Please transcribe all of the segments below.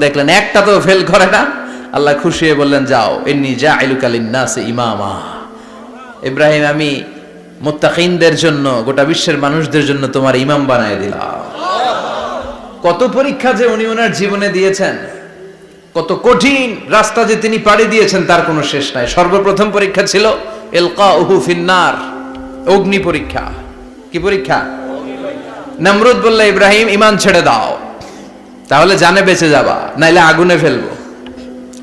দেখলেন একটা তো ফেল করে না, আল্লাহ খুশি হয়ে বললেন যাও ইন্নী জাইলুকা লিন-নাসি ইমামা। ইব্রাহিম, আমি মুত্তাকিনদের জন্য, গোটা বিশ্বের মানুষদের জন্য তোমার ইমাম বানায় দিলাম। কত পরীক্ষা যে উনি ওনার জীবনে দিয়েছেন, কত কঠিন রাস্তা যে তিনি পাড়ি দিয়েছেন তার কোনো শেষ নাই। সর্বপ্রথম পরীক্ষা ছিল ইলকাউহু ফিন্নার, অগ্নি পরীক্ষা। কি পরীক্ষা? নমরুদ বলল ইব্রাহিম ঈমান ছেড়ে দাও, তাহলে জানে বেঁচে যাবা, নাইলে আগুনে ফেলবো।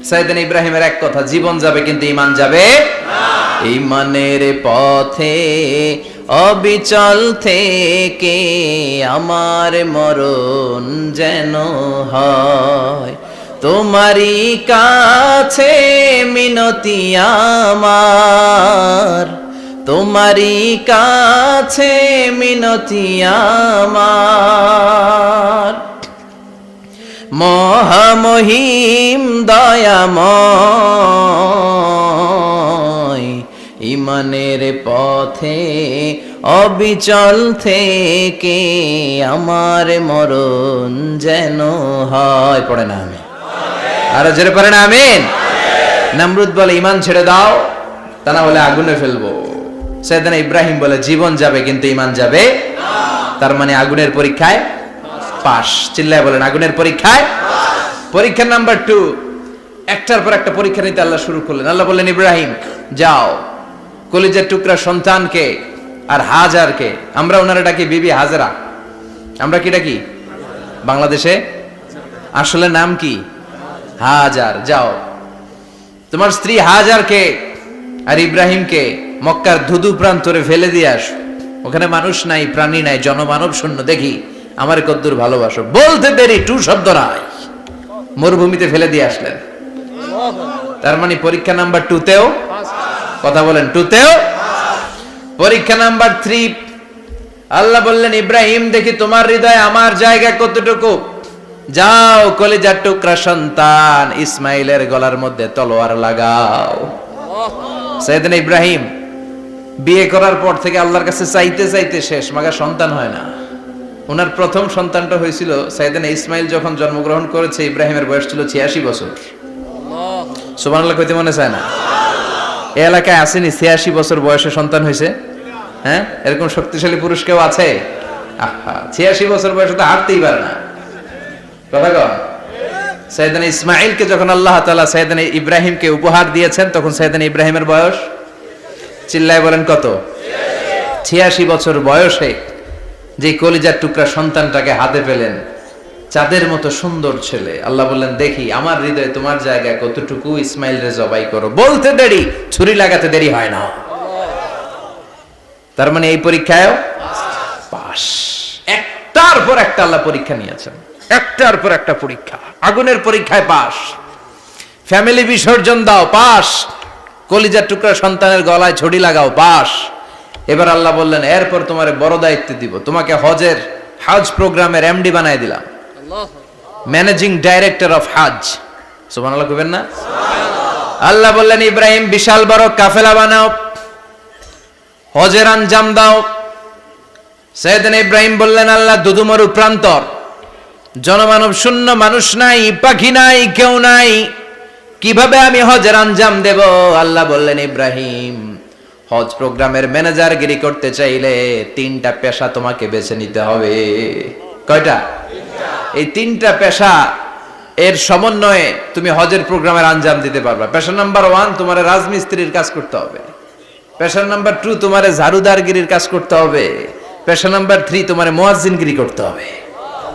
সাইয়েদনা ইব্রাহিমের এক কথা, জীবন যাবে কিন্তু ঈমান যাবে না। ঈমানের পথে অবিচল থেকে আমার মরণ যেন হয়, তোমারই কাছে মিনতি আমার, তোমারই কাছে মিনতি আমার। মহামহিম দয়াময়, ঈমানের পথে অবিচল থেকে আমার মরণ যেন হয়। পড়ে না আমি আরো জোরে পড়ে না আমিন। নমরুদ বলে ঈমান ছেড়ে দাও, তা না হলে আগুনে ফেলবো। সাইয়েদনা ইব্রাহিম বলে জীবন যাবে কিন্তু ঈমান যাবে না। তার মানে আগুনের পরীক্ষায় পাস। চিল্লায় বলেন আগুনের পরীক্ষায়। পরীক্ষা নাম্বার 2, একটার পর একটা পরীক্ষা নিতে আল্লাহ শুরু করলেন। আল্লাহ বললেন ইব্রাহিম যাও, কলিজার টুকরা সন্তানকে আর হাজারকে, আমরা ওনারা ডাকি বিবি হাজরা, আমরা কি ডাকি বাংলাদেশে, আসলে নাম কি হাজার, যাও তোমার স্ত্রী হাজারকে আর ইব্রাহিমকে মক্কার ধুধু প্রান্তরে ফেলে দিয়ে আসো। ওখানে মানুষ নাই, প্রাণী নাই, জনমানব শূন্য, দেখি আমার কদ্দুর ভালোবাসো। বলতে দেরি, টু শব্দ নাই, মরুভূমিতে ফেলে দিয়ে আসলেন। তার মানে পরীক্ষা নাম্বার 2তেও, কথা বলেন 2তেও। পরীক্ষা নাম্বার 3, আল্লাহ বললেন ইব্রাহিম দেখি তোমার হৃদয়ে আমার জায়গা কতটুকু, যাও কলিজার টুকরা সন্তান ইসমাইলের গলার মধ্যে তলোয়ার লাগাও। সাইয়েদনা ইব্রাহিম বিয়ে করার পর থেকে আল্লাহর কাছে চাইতে চাইতে শেষ, মাগা সন্তান হয় না। ওনার প্রথম সন্তানটা হয়েছিল সাইয়েদনা ইসমাইল যখন জন্মগ্রহণ করেছে, ইব্রাহিমের বয়স ছিল 86 বছর। সুবহানাল্লাহ কইতে মনে চায় না? এই এলাকায় আসেনি 86 বছর বয়সে সন্তান হয়েছে? হ্যাঁ, এরকম শক্তিশালী পুরুষ কেউ আছে? আহা, 86 বছর বয়সে তো হাঁটতেই পারে না। কথা কন। সাইয়েদনা ইসমাইলকে যখন আল্লাহ তাআলা সাইয়েদনা ইব্রাহিমকে উপহার দিয়েছেন, তখন সাইয়েদনা ইব্রাহিমের বয়স, চিল্লায় বলেন কত? 86 বছর বয়সে যে কলিজার টুকরা সন্তানটাকে হাতে পেলেন, চাঁদের মতো সুন্দর ছেলে। আল্লাহ বললেন দেখি আমার হৃদয়ে তোমার জায়গায় কতটুকু, ইসমাইল রে জবাই করো। বলতে দেরি, ছুরি লাগাতে দেরি হয় না। তার মানে এই পরীক্ষায় পাস। একটার পর একটা আল্লাহ পরীক্ষা নিয়েছেন, একটার পর একটা পরীক্ষা। আগুনের পরীক্ষায় পাস, ফ্যামিলি বিসর্জন দাও পাস, কলিজার টুকরা সন্তানের গলায় ছড়ি লাগাও পাস। এবার আল্লাহ বললেন এরপর তোমার বড় দায়িত্ব দিব, তোমাকে হজ প্রোগ্রামের এমডি বানাই দিলাম, ম্যানেজিং ডাইরেক্টর অফ হজ। সুবহানাল্লাহ কইবেন না? আল্লাহ বললেন ইব্রাহিম বিশাল বড় কাফেলা বানাও, হজের আঞ্জাম দাও। সাইয়েদনা ইব্রাহিম বললেন আল্লাহ দুদুমরু প্রান্তর, জনমানব শূন্য, মানুষ নাই, পাখি নাই, কেউ নাই, কিভাবে আমি হজের আঞ্জাম দেব? আল্লাহ বললেন ইব্রাহিম হজ প্রোগ্রামের ম্যানেজারগিরি করতে চাইলে 3টা পেশা তোমাকে বেছে নিতে হবে। কয়টা? এই 3টা পেশা এর সমন্বয়ে তুমি হজের প্রোগ্রামের আঞ্জাম দিতে পারবা। পেশা নাম্বার 1 তোমার রাজমিস্ত্রির কাজ করতে হবে। পেশা নাম্বার 2 তোমার ঝাড়ুদারগিরির কাজ করতে হবে। পেশা নাম্বার 3 তোমার মুয়াজ্জিনগিরি করতে হবে।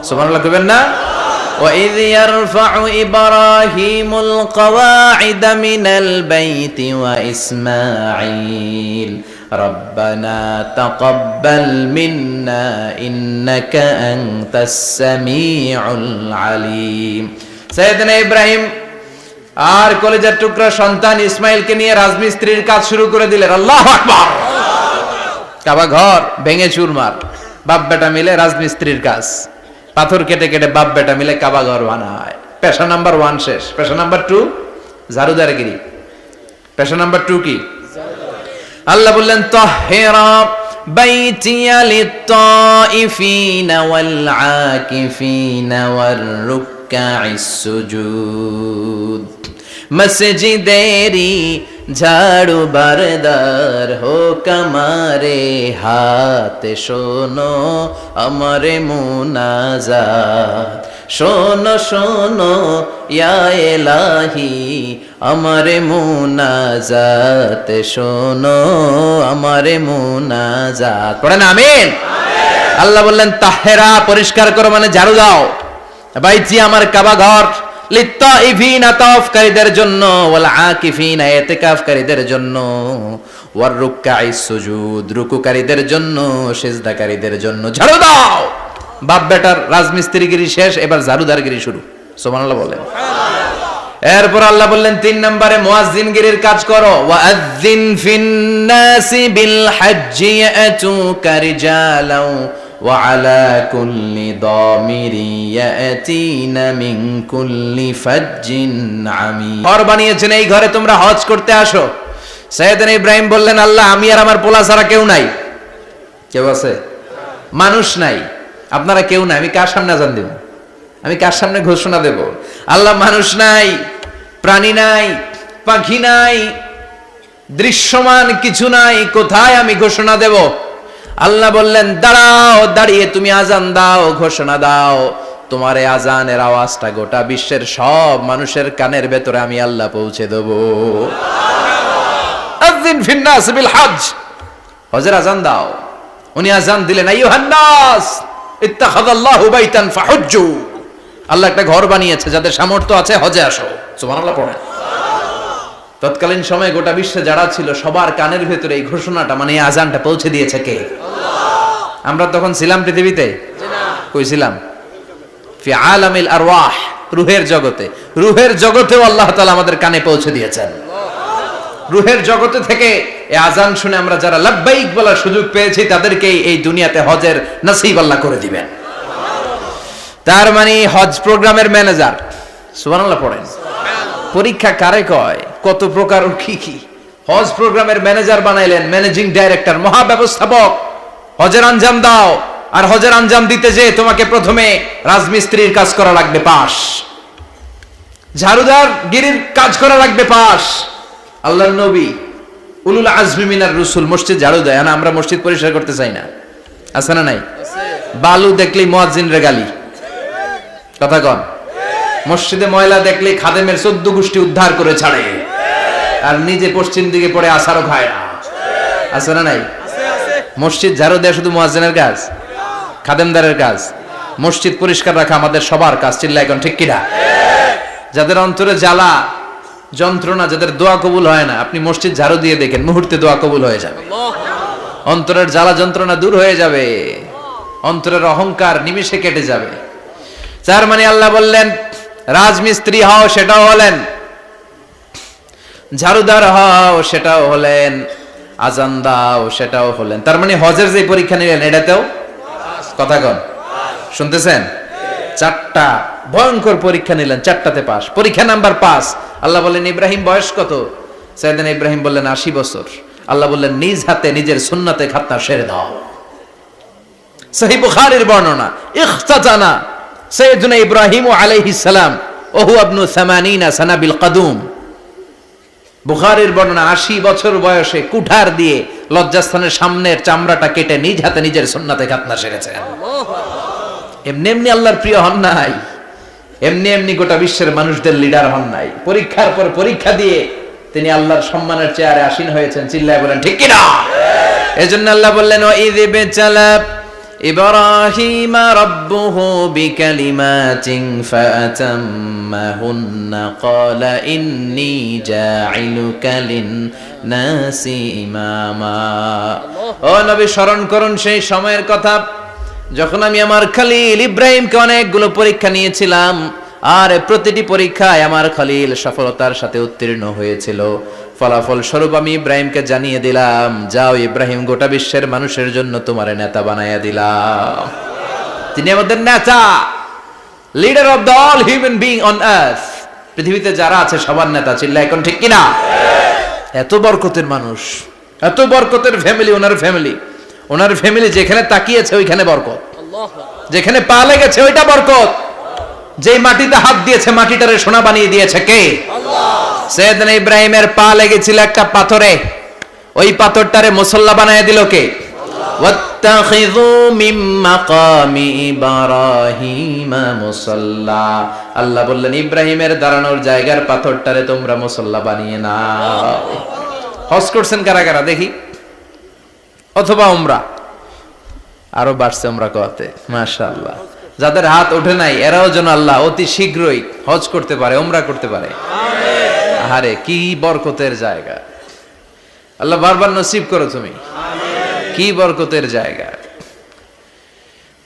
সুবহানাল্লাহ কইবেন না? وَإِذْ يَرْفَعُ إِبْرَاهِيمُ الْقَوَاعِدَ مِنَ الْبَيْتِ وَإِسْمَاعِيلُ رَبَّنَا تَقَبَّلْ مِنَّا إِنَّكَ أَنْتَ السَّمِيعُ الْعَلِيمُ। সাইয়েদনা ইব্রাহিম আর কলিজার টুকরা সন্তান ইসমাইলকে নিয়ে রাজমিস্ত্রির কাজ শুরু করে দিলেন। আল্লাহু আকবার। কাবা ঘর ভেঙে চুরমার, বাপ বেটা মিলে রাজমিস্ত্রির কাজ, পাথর কেটে কেটে বাপ বেটা মিলে কাবা ঘর বানায়। পেশা নাম্বার 1 শেষ। পেশা নাম্বার 2 ঝাড়ুদারগিরি। পেশা নাম্বার 2 কি? আল্লাহ বললেন তাহহিরা বাইতিয়া লিত-তাইফিনা ওয়াল-আকিফিনা ওয়ার-রুক রুক্কাইস সুজুদ। মসজিদেরি ঝাড়ু বারদার হোক আমারে হাত, শোনো আমারে মুনাজাত, শোনো শোনো ইয়া এলাহি আমারে মুনাজাত, শোনো আমারে মুনাজাত। পড়েন আমিন। আল্লাহ বললেন তাহেরা, পরিষ্কার করো মানে ঝাড়ু দাও, বাইতি আমার কাবা ঘর, লিত্তাইফিনা তাওয়াফকারীদের জন্য, ওয়াল আকিফিনা ইতিকাফকারীদের জন্য, ওয়ার রুক্কাইস সুজুদ রুকুকারীদের জন্য, সিজদাকারীদের জন্য। ঝাড়ু দাও। বাপ বেটার রাজমিস্ত্রিগিরি শেষ, এবার ঝাড়ুদারগিরি শুরু। সুবহানাল্লাহ বলেন। এরপর আল্লাহ বললেন 3 নম্বরে মুয়াজ্জিনগিরির কাজ করো। ওয়াআযযিন ফিন-নাসি বিল হাজ্জি ইয়াতুকা রিজালাও ওয়া আলা কুল্লি দামিরি ইয়াতিনা মিন কুল্লি ফাজ্জিন আমিক। ঘর বানিয়েছেন, এই ঘরে তোমরা হজ করতে আসো। সাইয়েদনা ইব্রাহিম বললেন, আল্লাহ আমি আর আমার পোলা ছাড়া কেউ নাই। কেউ আছে? মানুষ নাই, আপনারা কেউ নাই, আমি কার সামনে আযান দেব? আমি কার সামনে ঘোষণা দেব? আল্লাহ মানুষ নাই, প্রাণী নাই, পাখি নাই, দৃশ্যমান কিছু নাই, কোথায় আমি ঘোষণা দেব? আল্লাহ বললেন দাঁড়াও, দাঁড়িয়ে তুমি আজান দাও, ঘোষণা দাও। তোমার এই আজানের আওয়াজটা গোটা বিশ্বের সব মানুষের কানের ভেতরে আমি আল্লাহ পৌঁছে দেব। আযিন ফিন নাস বিল হজ, হজের আজান দাও। উনি আজান দিলেন, আইয়ুহান নাস ইত্তাখাযাল্লাহু বাইতান ফাহুজ্জু। আল্লাহ একটা ঘর বানিয়েছে, যাদের সামর্থ্য আছে হজে আসো। সুবহানাল্লাহ পড়েন। তৎকালীন সময়ে গোটা বিশ্বে যারা ছিল সবার কানের ভেতরে এই ঘোষণাটা মানে এই আজানটা পৌঁছে দিয়েছে কে? আল্লাহ। আমরা তখন ছিলাম পৃথিবীতে? না। কই ছিলাম? ফি আলামিল আরওয়াহ, রূহের জগতে। রূহের জগতেও আল্লাহ তাআলা আমাদের কানে পৌঁছে দিয়েছেন। রূহের জগতে থেকে এই আজান শুনে আমরা যারা লাব্বাইক বলার সুযোগ পেয়েছি, তাদেরকে এই দুনিয়াতে হজের নসিব আল্লাহ করে দিবেন। তার মানে হজ প্রোগ্রামের ম্যানেজার। সুবহানাল্লাহ পড়েন। পরীক্ষা কারে কয়? কত প্রকার কি কি। হজ প্রোগ্রামের ম্যানেজার বানাইলেন, ম্যানেজিং ডাইরেক্টর, মহাব্যবস্থাপক। হজের আঞ্জাম দাও, আর হজের আঞ্জাম দিতে যে তোমাকে প্রথমে রাজমিস্ত্রির কাজ করা লাগবে পাস, ঝাড়ুদার গিরির কাজ করা লাগবে পাস। আল্লাহর নবী উলুল আজমি মিনার রাসূল মসজিদ ঝাড়ু দেয় না, আমরা মসজিদ পরিষ্কার করতে চাই না, আছে না নাই? বালু দেখলেই মুয়াজ্জিনের গালি, কথা কন। মসজিদে ময়লা দেখলে খাদেমের 14 গোষ্ঠী উদ্ধার করে ছাড়ে, আর নিজে পশ্চিম দিকে পড়ে আসারও খায় না, আছে না নাই? মসজিদ ঝাড়ু দেয়া শুধু মুয়াজ্জিনের কাজ? খাদেমদারের কাজ? মসজিদ পরিষ্কার রাখা আমাদের সবার কাজ। চিল্লায় এখন ঠিক কিনা? যাদের অন্তরে জ্বালা যন্ত্রণা, যাদের দোয়া কবুল হয় না, আপনি মসজিদ ঝাড়ু দিয়ে দেখেন, মুহূর্তে দোয়া কবুল হয়ে যাবে। অন্তরের জ্বালা যন্ত্রণা দূর হয়ে যাবে, অন্তরের অহংকার নিমিষে কেটে যাবে। তার মানে আল্লাহ বললেন রাজমিস্ত্রি হও, সেটাও হলেন, ঝাড়ুদার হও, সেটাও হলেন, আজান দাও, সেটাও হলেন। তার মানে হজের যে পরীক্ষা নিলেন এটাতেও, কথা কন, শুনতেছেন? 4টা ভয়ঙ্কর পরীক্ষা নিলেন, 4টাতে পাস। পরীক্ষা নাম্বার 5। আল্লাহ বললেন ইব্রাহিম বয়স কত? সাইয়েদনা ইব্রাহিম বললেন 80 বছর। আল্লাহ বললেন নিজ হাতে নিজের সুন্নাতে খাতনা সেরে দাও। সহিহ বুখারীর বর্ণনা, ইখতাতানা সাইয়েদনা ইব্রাহিম আলাইহিস সালাম ওহু ইবনু 80 সানা বিল কদুম। বুখারীর বর্ণনা, 80 বছর বয়সে কুঠার দিয়ে লজ্জাস্থানের সামনের চামড়াটা কেটে নিজ হাতে নিজের সুন্নাতে খাতনা সেরেছেন। এমনি এমনি আল্লাহর প্রিয় হন নাই, এমনি এমনি গোটা বিশ্বের মানুষদের লিডার হন নাই। পরীক্ষার পর পরীক্ষা দিয়ে তিনি আল্লাহর সম্মানের চেয়ারে আসীন হয়েছেন। চিল্লায় বলেন ঠিক কিনা? এজন্য আল্লাহ বললেন ওয়াইয বিতালা ইব্রাহিম রাব্বুহু বিকালিমাতিন ফাআতাম্মাহুন্না ক্বালা ইন্নী জাঈলুকা লিন-নাসি ইমামা। ও নবী, স্মরণ করুন সেই সময়ের কথা যখন আমি আমার খলিল ইব্রাহিমকে অনেকগুলো পরীক্ষা নিয়েছিলাম, আর প্রতিটি পরীক্ষায় আমার খলিল সফলতার সাথে উত্তীর্ণ হয়েছিল। ফলাফল স্বরূপ আমি ইব্রাহিমকে জানিয়ে দিলাম, যাও ইব্রাহিম, গোটা বিশ্বের মানুষের জন্য তোমার নেতা বানাইয়া দিলাম। তিনি আমাদের নেতা, leader of the all human being on earth. পৃথিবীতে যারা আছে সবার নেতা। চিল্লা এখন ঠিক কিনা? এত বরকতের মানুষ, এত বরকতের ফ্যামিলি, ওনার ফ্যামিলি যেখানে তাকিয়েছে ওইখানে বরকত, যেখানে পা লেগেছে ওইটা বরকত। যে মাটিতে হাত দিয়েছে মাটিটারে সোনা বানিয়ে দিয়েছে কে? আল্লাহ। সাইয়েদনা ইব্রাহিমের পা লেগেছিল একটা পাথরে, ওই পাথরটারে মুসল্লা বানায় দিল কে? ওয়াত্তাখিযু মিন মাকামি ইব্রাহিমা মুসাল্লা। আল্লাহ বললেন ইব্রাহিমের দাঁড়ানোর জায়গার পাথরটারে তোমরা মুসল্লা বানিয়ে নাও। হজ করছেন কারা কারা দেখি, অথবা উমরা? আরো বাড়ছে উমরা করতে, মাশাআল্লাহ। যাদের হাত ওঠে নাই এরাও যেন আল্লাহ অতি শীঘ্রই হজ করতে পারে, উমরা করতে পারে। আমিন। আরে কি বরকতের জায়গা, আল্লাহ বারবার নসিব করো তুমি। আমিন। কি বরকতের জায়গা।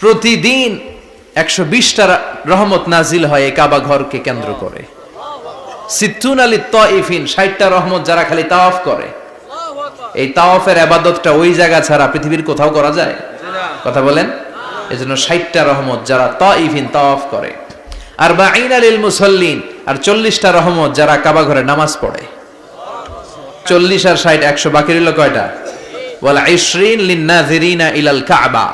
প্রতিদিন 120টা রহমত নাজিল হয় এই কাবা ঘরকে কেন্দ্র করে। সিত্তুন আলী তাইফিন, 60টা রহমত যারা খালি তাওয়াফ করে। এই তাওয়াফের ইবাদতটা ওই জায়গা ছাড়া পৃথিবীর কোথাও করা যায়? কথা বলেন। এজন্য 60টা রহমত যারা তাইফিন তাওয়াফ করে, আর বাঈনা লিল মুসাল্লিন, আর 40টা রহমত যারা কাবা ঘরে নামাজ পড়ে। 40 আর 60 100, বাকি রইল কয়টা? ওয়াল 20 লিন-নাযিরিনা ইলাল কাবা।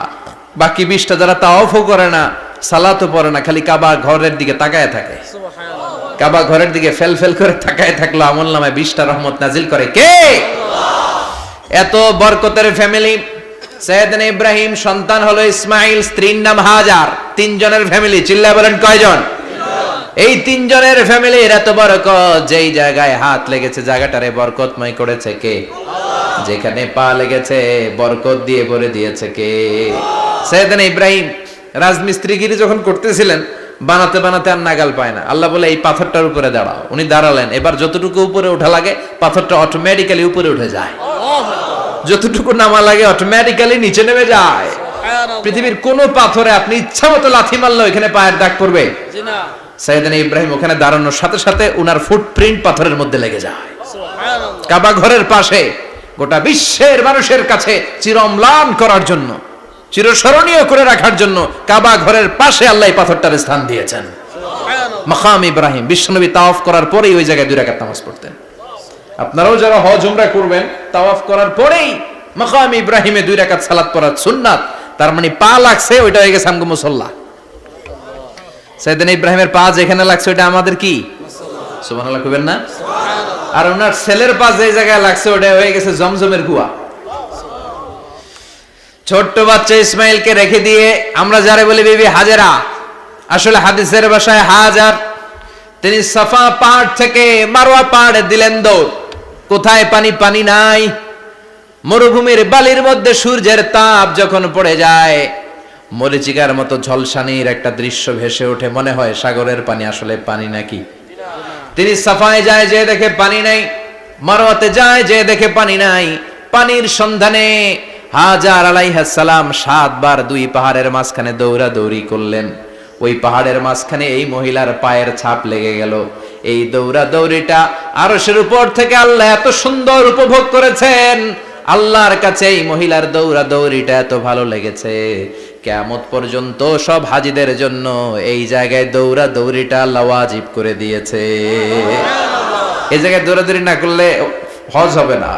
বাকি 20টা যারা তাওয়াফও করে না, সালাতও পড়ে না, খালি কাবা ঘরের দিকে তাকায় থাকে। সুবহানাল্লাহ। কাবা ঘরের দিকে ফেল করে তাকায় থাকলো, আমলনামায় 20টা রহমত নাজিল করে কে? আল্লাহ। এত বরকতের ফ্যামিলি। সাইয়েদনা ইব্রাহিম সন্তান হলো ইসমাইল, স্ত্রীর নাম হাজার। 3 জনের ফ্যামিলি, চিল্লায় বলেন কয়জন? এই 3 জনের ফ্যামিলির এত বরকত, যেই জায়গায় হাত লেগেছে জায়গাটারে বরকতময় করেছে কে? আল্লাহ। যেখানে পা লেগেছে বরকত দিয়ে ভরে দিয়েছে কে? সাইয়েদনা ইব্রাহিম রাজমিস্ত্রিগিরি যখন করতেছিলেন, বানাতে বানাতে আর নাগাল পায় না। আল্লাহ বলে এই পাথরটার উপরে দাঁড়াও। উনি দাঁড়ালেন, এবার যতটুকু উপরে ওঠা লাগে পাথরটা অটোমেটিক্যালি উপরে উঠে যায়, যতটুকু নামা লাগে অটোমেটিক্যালি নিচে নেমে যায়। পৃথিবীর কোন পাথরে আপনি ইচ্ছা মতো লাথি মারলে এখানে পায়ের দাগ পড়বে? সাইয়েদনা ইব্রাহিম ওখানে দাঁড়ানোর সাথে সাথে উনার ফুটপ্রিন্ট পাথরের মধ্যে লেগে যায়। কাবা ঘরের পাশে গোটা বিশ্বের মানুষের কাছে চিরম্লান করার জন্য, চিরস্মরণীয় করে রাখার জন্য কাবা ঘরের পাশে আল্লাহ পাথরটার স্থান দিয়েছেন। মাকাম ইব্রাহিম। বিশ্বনবী তাওয়াফ করার পরেই ওই জায়গায় 2 রাকাত নামাজ পড়তেন। আপনারাও যারা হজ উমরা করবেন, তাওয়াফ করার পরেই মাকাম ইব্রাহিমে 2 রাকাত সালাত পড়া সুন্নাত। তার মানে পা লাগছে, ওইটা হয়ে গেছে আমগো মুসাল্লা। সাইয়েদনা ইব্রাহিমের পা যেখানে লাগছে ওটা আমাদের কি? সুবহানাল্লাহ কইবেন না? আর ওনার ছেলের পা যে জায়গায় লাগছে ওটা হয়ে গেছে জমজমের কুয়া। ছোট্ট বাচ্চা ইসমাইলকে রেখে দিয়ে আমরা যারে বলি বিবি হাজেরা, আসলে হাদিসের ভাষায় হাজার, তিনি সাফা পাহাড় থেকে মারওয়া পাহাড়ে দিলেন দৌড়। কোথায় পানি? পানি নাই। মরুভূমির বালির মধ্যে সূর্যের তাপ যখন পড়ে যায়, মরিচিকার মতো ঝলসানির একটা দৃশ্য ভেসে ওঠে, মনে হয় সাগরের পানি, আসলে পানি নাকি? তিনি সাফায় যায়, যে দেখে পানি নাই। মারওয়াতে যায়, যে দেখে পানি নাই। পানির সন্ধানে হাজার আলাইহিস সালাম 7 বার 2 পাহাড়ের মাঝখানে দৌড়াদৌড়ি করলেন। ওই পাহাড়ের মাঝখানে এই মহিলার পায়ের ছাপ লেগে গেল। এই দৌড়াদৌড়িটা আরশের উপর থেকে আল্লাহ এত সুন্দর উপভোগ করেছেন। আল্লাহর কাছে এই মহিলার দৌড়াদৌড়িটা এত ভালো লেগেছে, কিয়ামত পর্যন্ত সব হাজীদের জন্য এই জায়গায় দৌড়াদৌড়িটা আল্লাহ ওয়াজিব করে দিয়েছে। এই জায়গায় দৌড়াদৌড়ি না করলে হজ হবে না,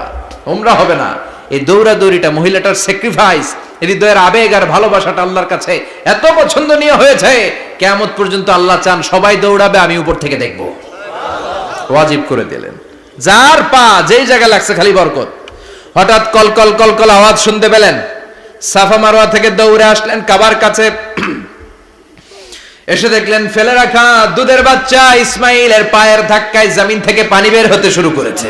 উমরা হবে না। এই দৌড়াদৌড়িটা, মহিলাটার স্যাক্রিফাইস, হৃদয়ের আবেগ আর ভালোবাসাটা আল্লাহর কাছে এত পছন্দনীয় হয়েছে, কিয়ামত পর্যন্ত আল্লাহ চান সবাই দৌড়াবে, আমি উপর থেকে দেখব। ওয়াজিব করে দিলেন। যার পা যেই জায়গায় লাগছে খালি বরকত। হঠাৎ কলকল কলকল আওয়াজ শুনতে পেলেন। সাফা মারওয়া থেকে দৌড়ে আসলেন কাবার কাছে। এসে দেখলেন ফেলে রাখা দুধের বাচ্চা ইসমাইলের পায়ের ধাক্কায় জমিন থেকে পানি বের হতে শুরু করেছে।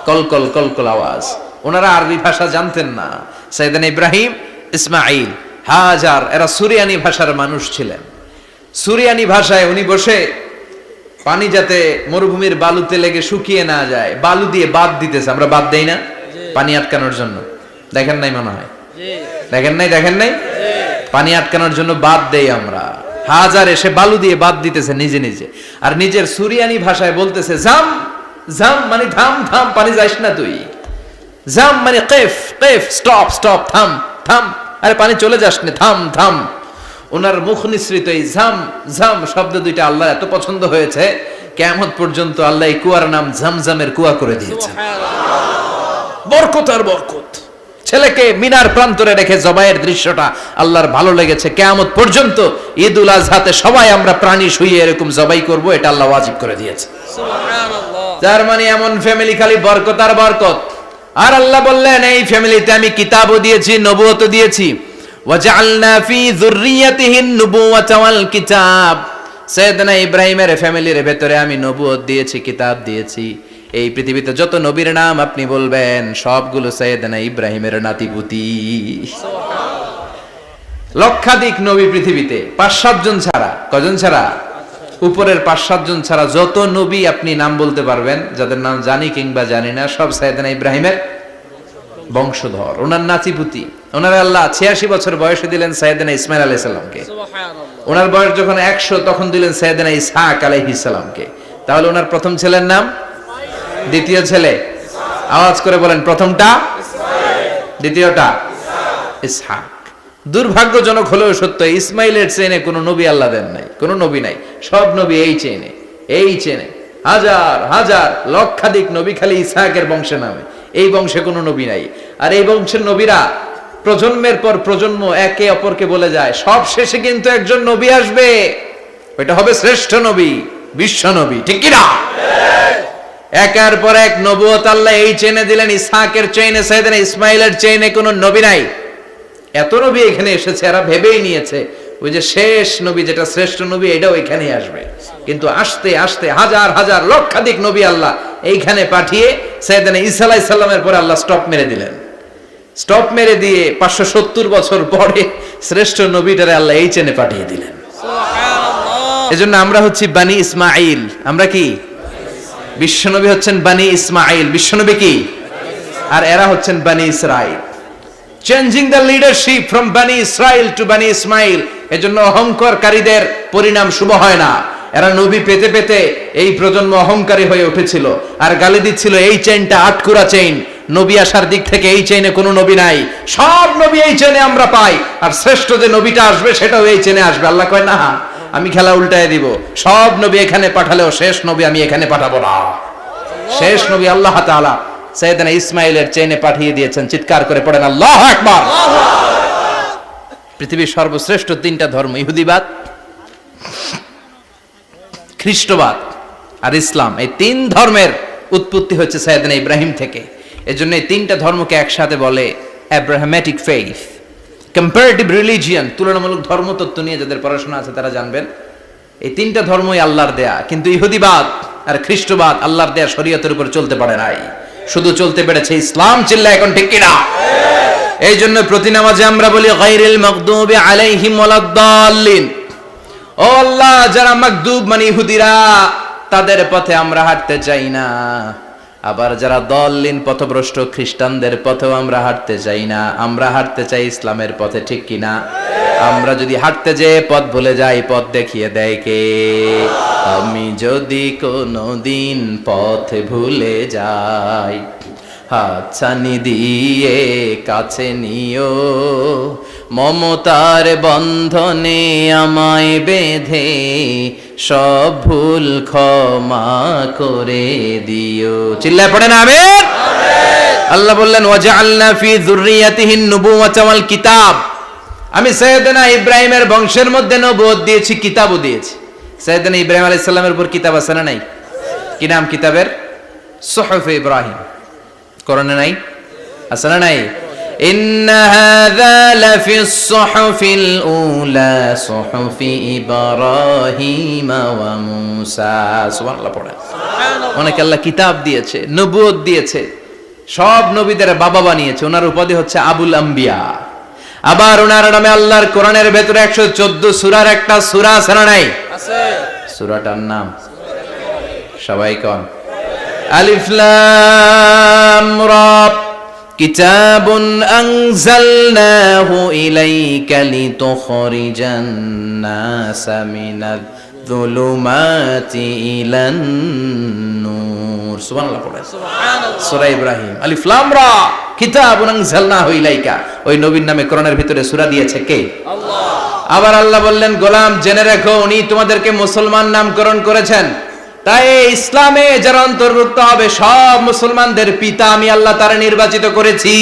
কলকল কলকল আওয়াজ। ওনারা আরবি ভাষা জানতেন না। সাইয়েদনা ইব্রাহিম, ইসমাইল, হাজার এরা সুরিয়ানি ভাষার মানুষ ছিলেন। সুরিয়ানি ভাষায় উনি বসে পানি যাতে মরুভূমির বালুতে লেগে শুকিয়ে না যায়, বালু দিয়ে বাদ দিতেছে। আমরা বাদ দেই না পানি আটকানোর জন্য? দেখেন নাই মনে হয়? দেখেন নাই? পানি আটকানোর জন্য বাদ দেই আমরা। হাজার এসে বালু দিয়ে বাদ দিতেছে নিজে নিজে, আর নিজের সুরিয়ানি ভাষায় বলতেছে জাম জাম, মানে থাম থাম, পানি যাইস না তুই। জাম মানে কেফ কেফ, স্টপ স্টপ, থাম থাম, আরে পানি চলে যাস না, থাম থাম। ওনার মুখ নিঃসৃত এই ঝাম ঝাম শব্দ দুইটা আল্লাহ এত পছন্দ হয়েছে, কিয়ামত পর্যন্ত আল্লাহ এই কুয়ার নাম ঝামঝামের কুয়া করে দিয়েছেন। বরকত আর বরকত। ছেলেকে মিনার প্রান্তরে রেখে জবাইয়ের দৃশ্যটা আল্লাহর ভালো লেগেছে। কিয়ামত পর্যন্ত ঈদুল আজহাতে সবাই আমরা প্রাণী শুইয়ে এরকম জবাই করব, এটা আল্লাহ ওয়াজিব করে দিয়েছে। সুবহানাল্লাহ। যার মানে এমন ফ্যামিলি খালি বরকত আর বরকত। আর আল্লাহ বললেন এই ফ্যামিলিতে আমি কিতাবও দিয়েছি, নবুয়তও দিয়েছি। ওয়াজআলনা ফি যুররিয়াতিহিন নুবুওয়াতা ওয়াল কিতাব। সাইয়েদনা ইব্রাহিমের ফ্যামিলির ভেতরে আমি নবুয়ত দিয়েছি, কিতাব দিয়েছি। এই পৃথিবীতে যত নবীর নাম আপনি বলবেন সবগুলো সাইয়েদনা ইব্রাহিমের নাতিপুতি। লক্ষাধিক নবী পৃথিবীতে, 5-7 জন ছাড়া। কজন ছাড়া? উপরের 5-7 জন ছাড়া যত নবী আপনি নাম বলতে পারবেন, যাদের নাম জানি কিংবা জানি না, সব সাইয়েদনা ইব্রাহিমের বংশধর, ওনার নাতিপুতি। ওনার আল্লাহ 86 বছর বয়সে দিলেন সাইয়েদনা ইসমাইল আলাইহিস সালামকে। সুবহানাল্লাহ। ওনার বয়স যখন 100 তখন দিলেন সাইয়েদনা ইসহাক আলাইহিস সালামকে। তাহলে ওনার প্রথম ছেলের নাম, দ্বিতীয় ছেলে, আওয়াজ করে বলেন, প্রথমটা ইসমাইল, দ্বিতীয়টা ইসহাক। দুর্ভাগ্যজনক হলেও সত্য, ইসমাইলের চেনে কোনো নবী আল্লাহ দেন নাই, কোনো নবী নাই। সব নবী এই চেনে, এই চেনে। হাজার হাজার লক্ষাধিক নবী খালি ইসহাকের বংশে নামে, এই বংশে কোনো নবী নাই। আর এই বংশের নবীরা প্রজন্মের পর প্রজন্ম একে অপরকে বলে যায়, সব শেষে কিন্তু একজন নবী আসবে, ওইটা হবে শ্রেষ্ঠ নবী, বিশ্ব নবী। ঠিক কি না? একের পর এক নবুয়ত আল্লাহ এই চেনে দিলেন। ইসহাকের চেইনে, সাইয়েদনা ইসমাইলের চেইনে কোনো নবী নাই। এত নবী এখানে এসেছে, এরা ভেবেই নিয়েছে ওই যে শেষ নবী, যেটা শ্রেষ্ঠ নবী, এটাও এখানেই আসবে। কিন্তু আস্তে আস্তে হাজার হাজার লক্ষাধিক নবী আল্লাহ এইখানে পাঠিয়ে সাইয়েদনা ঈসা আলাইহিস সালামের পরে আল্লাহ স্টপ মেরে দিলেন। স্টপ মেরে দিয়ে 570 বছর পরে শ্রেষ্ঠ নবীটারে আল্লাহ এই চেনে পাঠিয়ে দিলেন। সুবহানাল্লাহ। এজন্য আমরা হচ্ছি বানি ইসমাঈল। আমরা কি? বিশ্বনবী হচ্ছেন বানি ইসমাঈল, বিশ্বনবী কি? আর এরা হচ্ছেন বানি Israil. Changing the leadership from বানি ইসরাইল টু বানি ইসমাইল। এজন্য অহংকারীদের পরিণাম শুভ হয় না। এরা নবী পেতে পেতে এই প্রজন্ম অহংকারী হয়ে উঠেছিল আর গালি দিচ্ছিল এই চেইনটা আটকুরা চেইন, নবী আসার দিক থেকে এই চেইনে কোনো নবী নাই, সব নবী এই চেইনে আমরা পাই, আর শ্রেষ্ঠ যে নবীটা আসবে সেটাও এই চেইনে আসবে। আল্লাহ কয় না, আমি খেলা উল্টায় দিব, সব নবী এখানে পাঠালেও শেষ নবী আমি এখানে পাঠাবো না। শেষ নবী আল্লাহ তাআলা সাইয়েদনা ইসমাইলের চেইনে পাঠিয়ে দিয়েছেন। চিৎকার করে পড়েন আল্লাহু আকবার। পৃথিবীর সর্বশ্রেষ্ঠ 3টা ধর্ম, ইহুদিবাদ, খ্রিস্টবাদ আর ইসলাম, এই 3 ধর্মের উৎপত্তি হচ্ছে সাইয়েদনা ইব্রাহিম থেকে। এজন্য এই 3টা ধর্মকে একসাথে বলে আব্রাহামেটিক ফেইথ, কম্পারেটিভ রিলিজিয়ন। তুলনামূলক ধর্মতত্ত্ব নিয়ে যাদের পড়াশোনা আছে তারা জানবেন এই 3টা ধর্মই আল্লাহর দেয়া। কিন্তু ইহুদিবাদ আর খ্রিস্টবাদ আল্লাহর দেয়া শরীয়তের উপর চলতে পারে নাই, শুধু চলতে পেরেছে ইসলাম। চিল্লা এখন ঠিক কিনা? এই জন্য প্রতি নামাজে আমরা বলি গায়রিল মাগদুবি আলাইহিম ওয়ালাদ-দাল্লিন। ও আল্লাহ, যারা মাগদুব মানে ইহুদিরা, তাদের পথে আমরা হাঁটতে চাই না। আবার যারা দল্লিন পথভ্রষ্ট খ্রিস্টানদের পথেও আমরা হাঁটতে চাই না। আমরা হাঁটতে চাই ইসলামের পথে। ঠিক কিনা? আমরা যদি হাঁটতে যেয়ে পথ ভুলে যাই, পথ দেখিয়ে দেয় কে? আমি যদি কোনোদিন পথ ভুলে যাই, হাতছানি দিয়ে কাছে নিও, মমতার বন্ধনে আমায় বেঁধে সব ভুল ক্ষমা করে দিও। চিল্লায় পড়েন আমিন। আল্লাহ বললেন ওয়াজআলনা ফি যুররিয়াতিহিন নুবুওয়াতা ওয়াল কিতাব। আমি সাইয়েদনা ইব্রাহিমের বংশের মধ্যে নবুয়ত দিয়েছি, কিতাবও দিয়েছি। সাইয়েদনা ইব্রাহিম আলাইহিস সালামের উপর কিতাব আছে না নাই? কি নাম কিতাবের? সুহুফে ইব্রাহিম। কোরআনে নাই? আছে না নাই? ইন্না হাযা লাফিস সুহুফিল উলা সুহুফি ইব্রাহিম ওয়া মূসা। সুবহানাল্লাহ পড়েন। অনেক আল্লাহ কিতাব দিয়েছে, নবুয়ত দিয়েছে, সব নবীদের বাবা বানিয়েছে। ওনার উপাধি হচ্ছে আবুল আম্বিয়া। আবার ওনার নামে আল্লাহর কোরআনের ভেতরে 114 সূরার একটা সূরা আছে না নাই? আছে। সূরাটার নাম সবাই কোন? আলিফ লাম রা। কিতাবুন আনজালনাহু ইলাইকা লিতুখরিজান নাসা মিনাল যুলুমাতি ইলান নূর। সুবহানাল্লাহ পড়েন। সুবহানাল্লাহ। সূরা ইব্রাহিম। আলিফ লাম রা। কিতাবুন আনজালনাহু ইলাইকা। ওই নবীর নামে কোরআনের ভিতরে সূরা দিয়েছে কে? আল্লাহ। আবার আল্লাহ বললেন, গোলাম জেনে রাখো, উনি তোমাদেরকে মুসলমান নামকরণ করেছেন। তাই ইসলামে যারা অন্তর্ভুক্ত হবে সব মুসলমানদের পিতা আমি আল্লাহ তারা নির্বাচিত করেছি।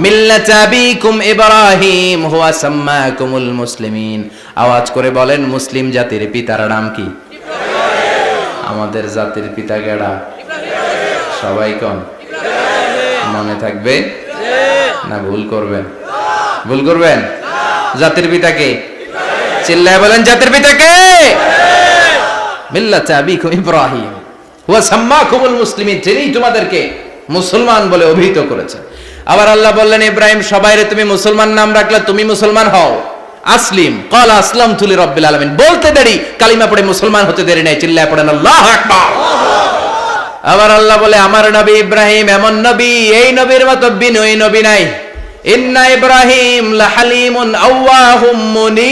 মিল্লাতা আবিকুম ইব্রাহিম হুয়া সাম্মাকুমুল মুসলিমিন। আওয়াজ করে বলেন, মুসলিম জাতির পিতার নাম কি? আমাদের জাতির পিতা কেডা? সবাই কোন? মনে থাকবে না ভুল করবেন? ভুল করবেন? জাতির পিতা কে? চিল্লায় বলেন, জাতির পিতা কে? মিল্লাতা আবিকুম ইব্রাহিম হুয়া সাম্মাকুমুল মুসলিমিন, যিনি তোমাদেরকে মুসলমান বলে অভিহিত করেছেন। আবার আল্লাহ বললেন, ইব্রাহিম সবাইরে তুমি মুসলমান নাম রাখলে তুমি মুসলমান হও। আসলিম ক্বালা আসলামতু লিরাব্বিল আলামিন, বলতে দেরি, কালিমা পড়ে মুসলমান হতে দেরি নাই। চিল্লায় পড়েন আল্লাহু আকবার। আবার আল্লাহ বলে, আমার নবী ইব্রাহিম এমন নবী, এই নবীর মতো বিনয়ী নবী নাই। ইন্না ইব্রাহিম লাহালিমুন আওয়াহুম মুনীব।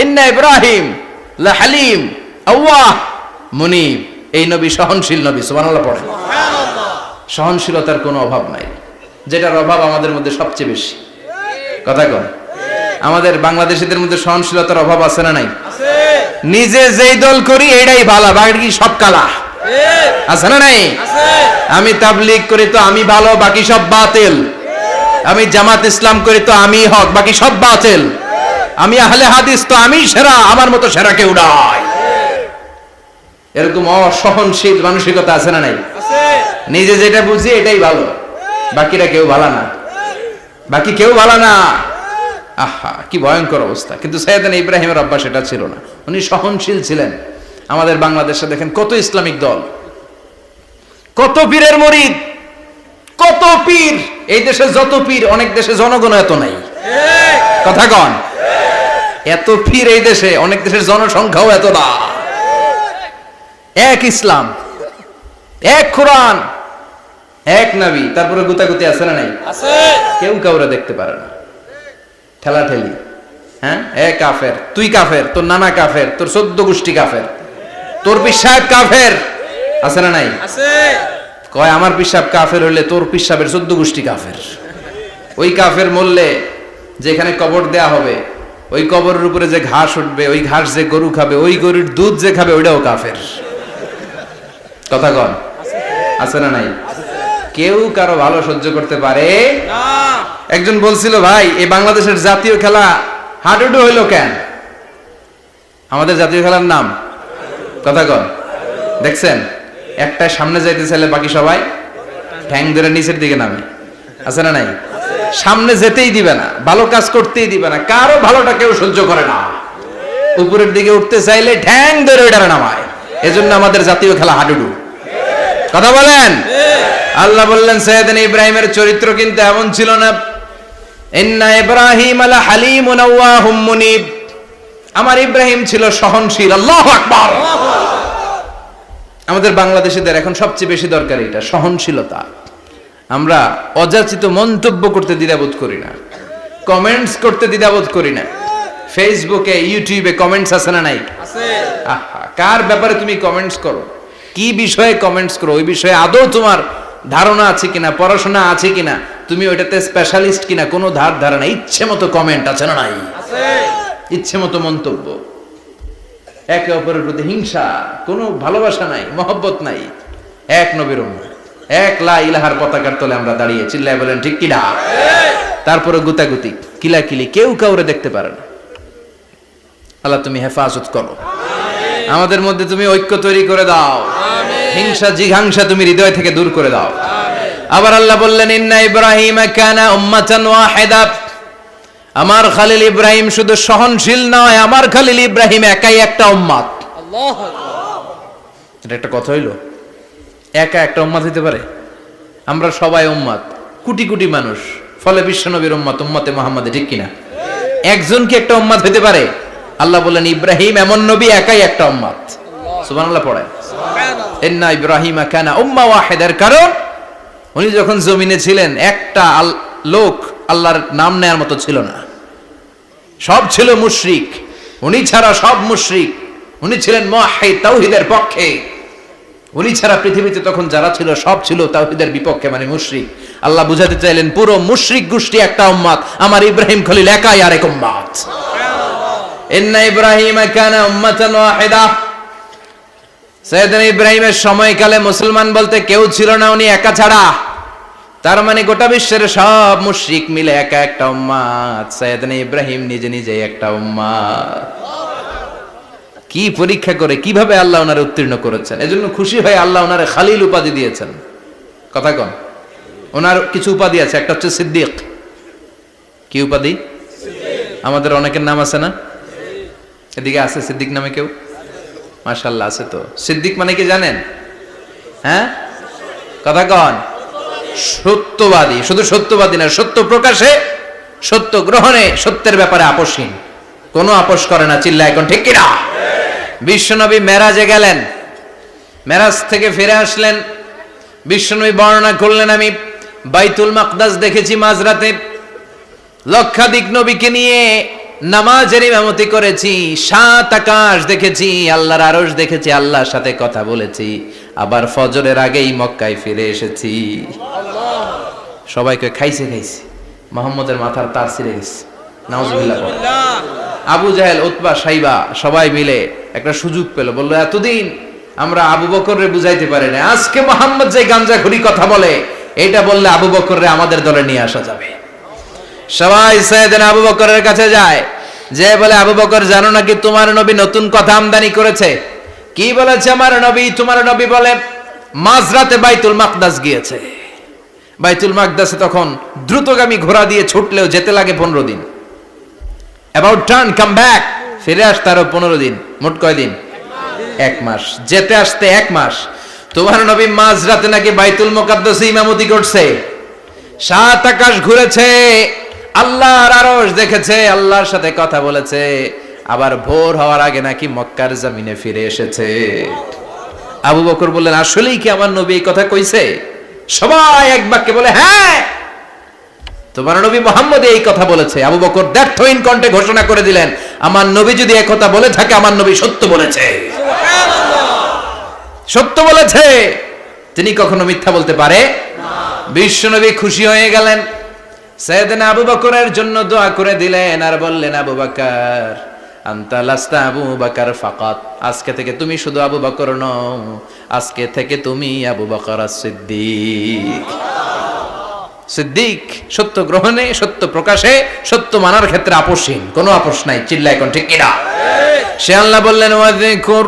ইন্না ইব্রাহিম লাহালিম আওয়াহ মুনীব, এই নবী সহনশীল নবী। সুবহানাল্লাহ পড়েন। সহনশীলতার কোনো অভাব নাই, যেটার অভাব আমাদের মধ্যে সবচেয়ে বেশি। কথা কন, আমাদের বাংলাদেশীদের মধ্যে সহনশীলতার অভাব আছে না নাই? নিজে যেই দল করি এটাই ভালো, বাকি সব কালা। আছে না নাই? আমি তাবলীগ করি তো আমি ভালো, বাকি সব বাতিল। আমি জামাত ইসলাম করি তো আমি হক, বাকি সব বাতিল। আমি আহলে হাদিস তো আমি সেরা, আমার মতো সেরা কেউ নাই। এরকম অসহনশীল মানসিকতা আছে না নাই? নিজে যেটা বুঝি এটাই ভালো, বাকিরা কেউ ভালো না, বাকি কেউ ভালো না। আহা, কি ভয়ঙ্কর অবস্থা। কিন্তু সাইয়েদনা ইব্রাহিমের অভ্যাস এটা ছিল না, উনি সহনশীল ছিলেন। আমাদের বাংলাদেশে দেখেন কত ইসলামিক দল, কত পীরের মুরিদ, কত পীর। এই দেশে যত পীর, অনেক দেশে জনগণ এত নাই। কথা কন, এত পীর এই দেশে, অনেক দেশের জনসংখ্যাও এত না। এক ইসলাম, এক কোরআন, এক নবী, তারপরে গুতাগুতি আছে না নাই? কেউ কাউরে দেখতে পারে না, ঠেলাঠেলি। হ্যাঁ, এ কাফের, তুই কাফের, তোর নানা কাফের, তোর 14 গোষ্ঠী কাফের, তোর পিসাব কাফের। আছে না নাই? কয় আমার পিসাব কাফের হইলে তোর পিসাবের 14 গোষ্ঠী কাফের। ওই কাফের মরলে যেখানে কবর দেয়া হবে, ওই কবরের উপরে যে ঘাস উঠবে, ওই ঘাস যে গরু খাবে, ওই গরুর দুধ যে খাবে, ওইটাও কাফের। কথা কন, আছে না নাই? কেউ কারো ভালো সহ্য করতে পারে না। একজন বলছিল, ভাই এই বাংলাদেশের জাতীয় খেলা হাডুডু হইলো কেন? আমাদের জাতীয় খেলার নাম, কথা কন, দেখছেন একটা সামনে যাইতে চাইলে বাকি সবাই ঠ্যাং ধরে নিচের দিকে নামে। আছে না নাই? সামনে যেতেই দিবে না, ভালো কাজ করতেই দিবে না, কারো ভালোটা কেউ সহ্য করে না। উপরের দিকে উঠতে চাইলে ঠ্যাং ধরে ওইটারে নামায়। এজন্য আমাদের জাতীয় খেলা হাডুডু। কথা বলেন। আল্লাহ বললেন, সাইয়েদনা ইব্রাহিমের চরিত্র কিন্তু এমন ছিল না। ইন্না ইব্রাহিম লাহালিমুন আওয়াহুম মুনীব, আমার ইব্রাহিম ছিল সহনশীল। আল্লাহু আকবার। আমাদের বাংলাদেশীদের এখন সবচেয়ে বেশি দরকার এটা, সহনশীলতা। আমরা অযাচিত মন্তব্য করতে দ্বিধাবোধ করি না, কমেন্টস করতে দ্বিধাবোধ করি না। ফেসবুকে, ইউটিউবে কমেন্টস আছে না নাই? আহা, কার ব্যাপারে তুমি কমেন্টস করো, কি বিষয়ে কমেন্টস করো, ওই বিষয়ে আদৌ তোমার ধারণা আছে কিনা, পড়াশোনা আছে কিনা, তুমি ওইটাতে স্পেশালিস্ট কিনা, কোনো ধারণা। ইচ্ছে মতো কমেন্ট আছে না নাই? ইচ্ছে মতো মন্তব্য, একে অপরের প্রতি হিংসা, কোনো ভালোবাসা নাই, মহব্বত নাই। এক নবীর উম্মত, এক লা ইলাহার পতাকার তলে আমরা দাঁড়িয়ে, চিল্লায় বলেন ঠিক কিনা? তারপরে গুতাগুতি, কিলাকিলি, কেউ কাউরে দেখতে পারে না। আল্লাহ তুমি হেফাজত করো, আমাদের মধ্যে তুমি ঐক্য তৈরি করে দাও, হিংসা জিঘাংসা তুমি হৃদয় থেকে দূর করে দাও। আবার আল্লাহ বললেন, ইন্না ইব্রাহিম কানা উম্মাতান ওয়াহিদা, আমার খলিল ইব্রাহিম শুধু সহনশীল নয়, আমার খলিল ইব্রাহিম একাই একটা উম্মত। আল্লাহু আকবার। এটা একটা কথা হইলো, একা একটা উম্মত হইতে পারে? আমরা সবাই উম্মত, কোটি কোটি মানুষ, ফলে বিশ্বনবীর উম্মত, উম্মতে মুহাম্মাদে, ঠিক কিনা? একজন কি একটা উম্মত হইতে পারে? আল্লাহ বললেন, ইব্রাহিম এমন নবী, একাই একটা উম্মত। সুবহানাল্লাহ পড়েন। ইন্না ইব্রাহিম কানা উম্মা ওয়াহিদার, কারণ উনি যখন জমিনে ছিলেন একটা লোক আল্লাহর নাম নেয়ার মতো ছিল না, সব ছিল মুশরিক, উনি ছাড়া সব মুশরিক। উনি ছিলেন মুওয়াহহিদ, তাওহীদের পক্ষে। উনি ছাড়া পৃথিবীতে তখন যারা ছিল সব ছিল তাওহীদের বিপক্ষে, মানে মুশরিক। আল্লাহ বুঝাতে চাইলেন পুরো মুশরিক গোষ্ঠী একটা উম্মত, আমার ইব্রাহিম খলিল একাই আরেক উম্মত। ইন্না ইব্রাহিম কানা উম্মাতান ওয়াহিদা সাইয়েদনা ইব্রাহিমের সময়কালে মুসলমান বলতে কেউ ছিল না, উনি একা ছাড়া। তার মানে গোটা বিশ্বের সব মুশরিক মিলে একা একটা উম্মাত, সাইয়েদনা ইব্রাহিম নিজে নিজে একটা উম্মাত। কি পরীক্ষা করে কিভাবে আল্লাহ ওনারে উত্তীর্ণ করেছেন, এজন্য খুশি হয়ে আল্লাহ ওনারে খালিল উপাধি দিয়েছেন। কথা কন, ওনার কিছু উপাধি আছে, একটা হচ্ছে সিদ্দিক। কি উপাধি? আমাদের অনেকের নাম আছে না, এদিকে আছে সিদ্দিক নামে কেউ? মাশাআল্লাহ আছে। তো সিদ্দিক মানে কি জানেন? হ্যাঁ, কথা কন। সত্যবাদী, শুধু সত্যবাদী না, সত্য প্রকাশে, সত্য গ্রহণে, সত্যের ব্যাপারে আপোষহীন, কোনো আপোষ করে না। চিল্লা এখন ঠিক কিনা? বিশ্বনবী মেরাজে গেলেন, মেরাজ থেকে ফিরে আসলেন, বিশ্বনবী বর্ণনা করলেন, আমি বাইতুল মাকদাস দেখেছি মাঝরাতে, লক্ষাধিক নবীকে নিয়ে নামাজের ইমামতি করেছি, 7 আকাশ দেখেছি, আল্লাহর আরশ দেখেছি, আল্লাহর সাথে কথা বলেছি, আবার ফজরের আগেই মক্কায় ফিরে এসেছি। সবাইকে খাইছে খাইছে, মুহাম্মদের মাথার তার ছিঁড়ে গেছে, নাউজুবিল্লাহ। আবু জাহেল, উতবা, সাইবা সবাই মিলে একটা সুযোগ পেল, বলল এতদিন আমরা আবু বকররে বুঝাইতে পারি না, আজকে মুহাম্মদ যে গাঞ্জাখুরি কথা বলে, এটা বললে আবু বকররে আমাদের দলে নিয়ে আসা যাবে। সবাই সাইয়েদনা আবু বকরের কাছে যায়, যে বলে আবু বকর জানো নাকি তোমার নবী নতুন কথা আমদানি করেছে? কি বলেছে আমার নবী? তোমার নবী বলে মাঝরাতে বাইতুল মাকদাস গিয়েছে। বাইতুল মাকদাসে তখন দ্রুতগামী ঘোড়া দিয়ে ছুটলেও যেতে লাগে 15 দিন। অ্যাবাউট টার্ন কাম ব্যাক, ফিরে আসতে আরো 15 দিন, মোট কয় দিন? 1 মাস, যেতে আসতে 1 মাস। তোমার নবী মাঝরাতে নাকি বাইতুল মুকাদ্দাসে ইমামতি করছে, 7 আকাশ ঘুরেছে, আল্লাহর আরশ দেখেছে, আল্লাহর সাথে কথা বলেছে, আবার ভোর হওয়ার আগে নাকি মক্কার জমিনে ফিরে এসেছে। আবু বকর বললেন আসলেই কি আমার নবী এই কথা কইছে? সবাই এক বাক্যে বলে হ্যাঁ, তোমার নবী মুহাম্মদ এই কথা বলেছে। আবু বকর দ্ব্যর্থহীন কণ্ঠে ঘোষণা করে দিলেন, আমার নবী যদি এই কথা বলে থাকে, আমার নবী সত্য বলেছে, সত্য বলেছে, তিনি কখনো মিথ্যা বলতে পারে না। বিশ্বনবী খুশি হয়ে গেলেন, সাইয়েদনা আবু বকরের জন্য দোয়া করে দিলেন, আর বললেন আবু বকর আনতা লাস্তা আবু বকর ফাকাত, আজকে থেকে তুমি শুধু আবু বকর নও, আজকে থেকে তুমি আবু বকর as-সিদ্দিক। সিদ্দিক সত্য গ্রহণে, সত্য প্রকাশে, সত্য মানার ক্ষেত্রে আপোষহীন, কোনো আপোষ নাই। চিল্লা এখন ঠিক কিনা? সে আল্লাহ বললেন ওয়াযকুর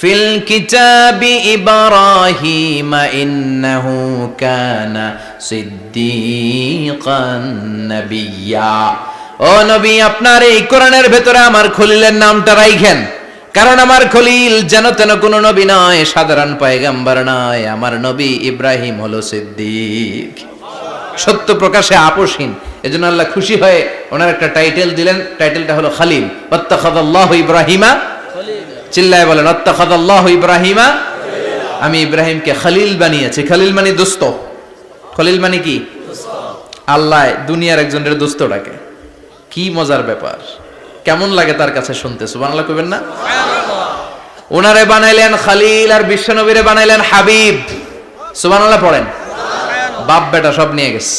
ফিল কিতাবি ইব্রাহিম ইন্নাহু কানা সিদ্দিকান নাবিয়্যা। ও নবী, আপনার এই কোরআনের ভেতরে আমার খলিলের নামটা রাখেন, কারণ আমার খলিল যেন তেন কোন নবী নয়, সাধারণ পয়গম্বর নয়, আমার নবী ইব্রাহিম হলো সিদ্দিক, সত্য প্রকাশে আপোষহীন। এজন্য আল্লাহ খুশি হয়ে ওনার একটা টাইটেল দিলেন, টাইটেলটা হলো খালিল। ওয়াত্তাখাযাল্লাহু ইব্রাহিমা, চিল্লায় বলেন ওয়াত্তাখাযাল্লাহু ইব্রাহিমা, আমি ইব্রাহিমকে খলিল বানিয়েছি। খলিল মানে দোস্ত। খলিল মানে কি? আল্লাহ দুনিয়ার একজনের দোস্ত ডাকে, কি মজার ব্যাপার, কেমন লাগে তার কাছে শুনতে? সুবহানাল্লাহ কইবেন না? ওনারে বানাইলেন খলিল, আর বিশ্বনবীরে বানাইলেন হাবিব। সুবহানাল্লাহ পড়েন। বাপ বেটা সব নিয়ে গেছে।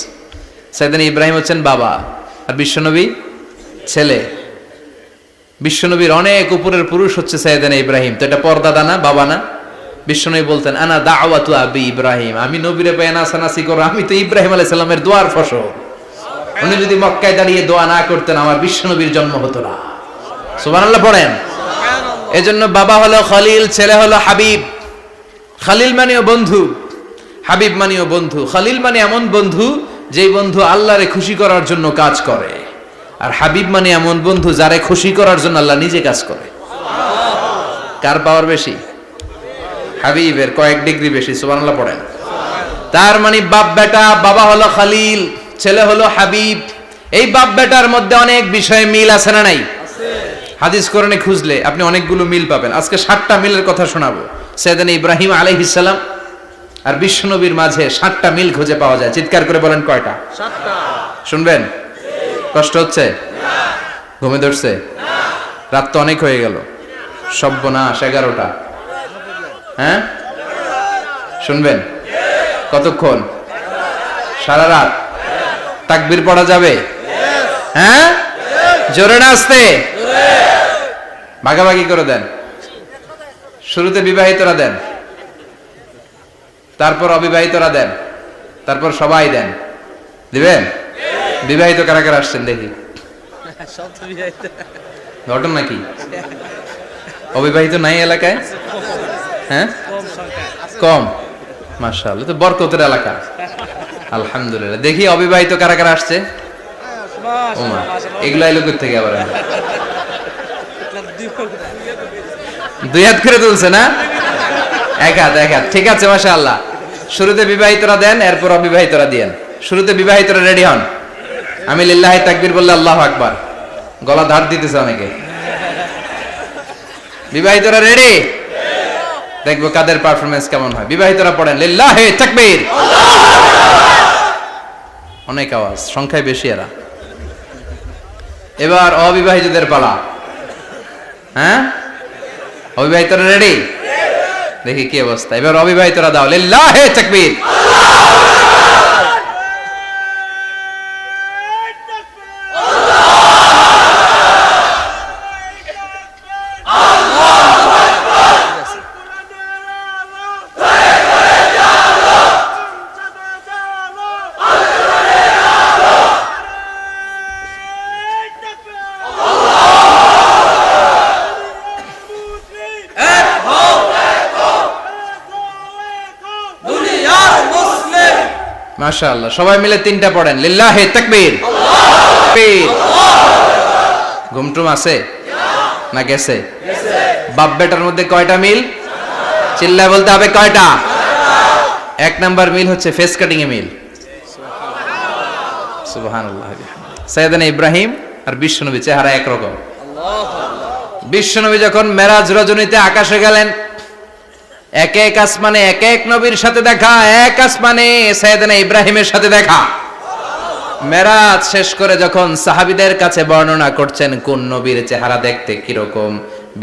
সাইয়েদনা ইব্রাহিম হচ্ছেন বাবা, আর বিশ্বনবী ছেলে। বিশ্বনবীর অনেক উপরের পুরুষ হচ্ছে সাইয়েদনা ইব্রাহিম, তো এটা পরদাদা না, বাবা না? বিশ্বনবী বলতেন আনা দাওয়াতু আবি ইব্রাহিম, আমি নবীরে পেয়ে নাসানাসি করো, আমি তো ইব্রাহিম আলাইহিস সালামের দোয়ার ফসল। উনি যদি মক্কায় দাঁড়িয়ে দোয়া না করতেন, আমার বিশ্বনবীর জন্ম হতো না। সুবহানাল্লাহ পড়েন। এজন্য বাবা হলো খলিল, ছেলে হলো হাবিব। খলিল মানেও বন্ধু, হাবিব মানেও বন্ধু। খলিল মানে এমন বন্ধু যেই বন্ধু আল্লাহরে খুশি করার জন্য কাজ করে, আর হাবিব মানে এমন বন্ধু যারে খুশি করার জন্য আল্লাহ নিজে কাজ করে। কার পাওয়ার বেশি? হাবিবের কয়েক ডিগ্রি বেশি। সুবহানাল্লাহ পড়েন। তার মানে বাপ বেটা, বাবা হলো খলিল, ছেলে হলো হাবিব। এই বাপ বেটার মধ্যে অনেক বিষয়ে মিল আছে না নাই? হাদিস কোরআনে খুঁজলে আপনি অনেকগুলো মিল পাবেন। আজকে 7টা মিলের কথা শোনাবো। সাইয়েদনা ইব্রাহিম আলাইহিস সালাম আর বিশ্বনবীর মাঝে 7টা মিল খুঁজে পাওয়া যায়। চিৎকার করে বলেন কয়টা? 7টা। শুনবেন? কষ্ট হচ্ছে? ঘুমে ধরছে? রাত তো অনেক হয়ে গেল, সর্বনাশ 11টা। হ্যাঁ শুনবেন? কতক্ষণ? সারা রাত। তাকবীর পড়া যাবে? হ্যাঁ জোরে না আস্তে? ভাগাভাগি করে দেন। শুরুতে বিবাহিতরা দেন, তারপর অবিবাহিতরা দেন, তারপর সবাই দেন। দিবেন? বিবাহিত কারা কারা আসছেন দেখি। ঘটনা কি? অবিবাহিত নাই এলাকায়? হ্যাঁ, কম। মাশাআল্লাহ, তো বরকতের এলাকা। আলহামদুলিল্লাহ। দেখি অবিবাহিত কারা কারা আসছে। ওমা, এগুলা এলো থেকে আবার দুই হাত করে তুলছে না? এক হাত, এক হাত। ঠিক আছে, মাশাআল্লাহ। শুরুতে বিবাহিতরা দেন, এরপর অবিবাহিতরা দিয়েন। শুরুতে বিবাহিতরা রেডি হন। আমি লিল্লাহি তাকবীর বললে আল্লাহু আকবার। গলা ধার দিতেছে অনেকে। বিবাহিতরা রেডি? দেখবো কাদের পারফরমেন্স কেমন হয়। বিবাহিতরা পড়েন লিল্লাহি তাকবীর। অনেক আওয়াজ, সংখ্যায় বেশি এরা। এবার অবিবাহিতদের পালা। হ্যাঁ, অবিবাহিতরা রেডি? দেখি কি অবস্থা। এবার অবিবাহিতরা দাও লিল্লাহি তাকবীর। মাশাআল্লাহ, সবাই মিলে তিনটা পড়েন লিল্লাহি তাকবীর। ঘুমটুম আছে না গেছে? বাপ বেটার মধ্যে কয়টা মিল? চিল্লায় বলতে হবে কয়টা? এক নাম্বার মিল হচ্ছে ফেস কাটিং এ মিল। সুবহানাল্লাহ। সাইয়েদনা ইব্রাহিম আর বিশ্বনবী চেহারা একরকম। বিশ্বনবী যখন মেরাজ রজনীতে আকাশে গেলেন, এক এক আসমানে এক এক নবীর সাথে দেখা, এক আসমানে সাইয়েদনা ইব্রাহিমের সাথে দেখা। মেরাজ শেষ করে যখন সাহাবীদের কাছে বর্ণনা করছেন কোন নবীর চেহারা দেখতে কিরকম,